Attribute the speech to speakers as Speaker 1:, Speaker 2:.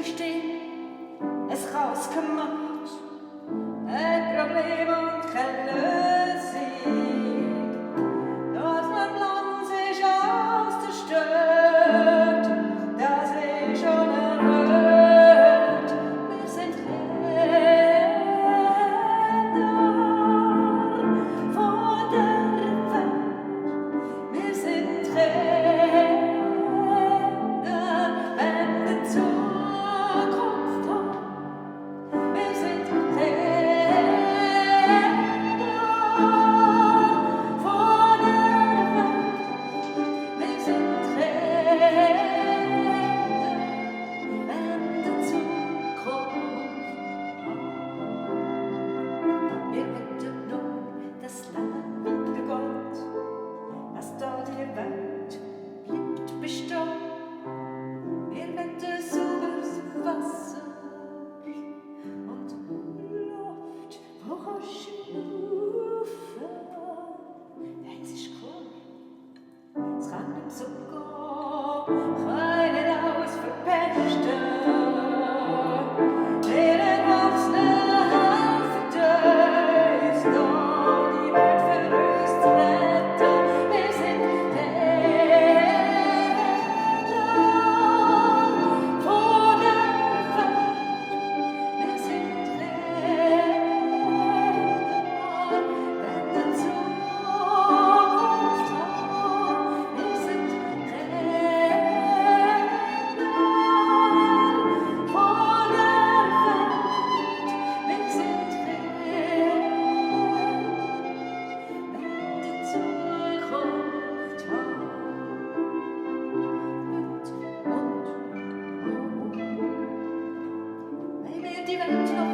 Speaker 1: System es rausgemacht, ein Problem und keine Lösung. Dass mein Plan sich aus der Stadt, das ist schon erhört. Wir sind Ränder von der Welt, wir sind Ränder, wenn die Zukunft kommt. Wir sind Ränder von der Welt, wir sind Ränder, wenn die Zukunft kommt. Wir bitten nur das Land der Gott, dass dort die Welt bleibt bestehen. Wir bitten sauberes Wasser und Luft, wo Rufen. Das ist cool. Es kann nicht so gehen, keine Haus verpesten. Den Erwachsenen helfen uns, da die Welt für uns zu retten. Wir sind Ränder von der Welt, wir sind Ränder, wenn die Zukunft kommt. Wir sind Ränder von der Welt, wir sind Ränder, wenn die Zukunft kommt. Wenn wir die Welt noch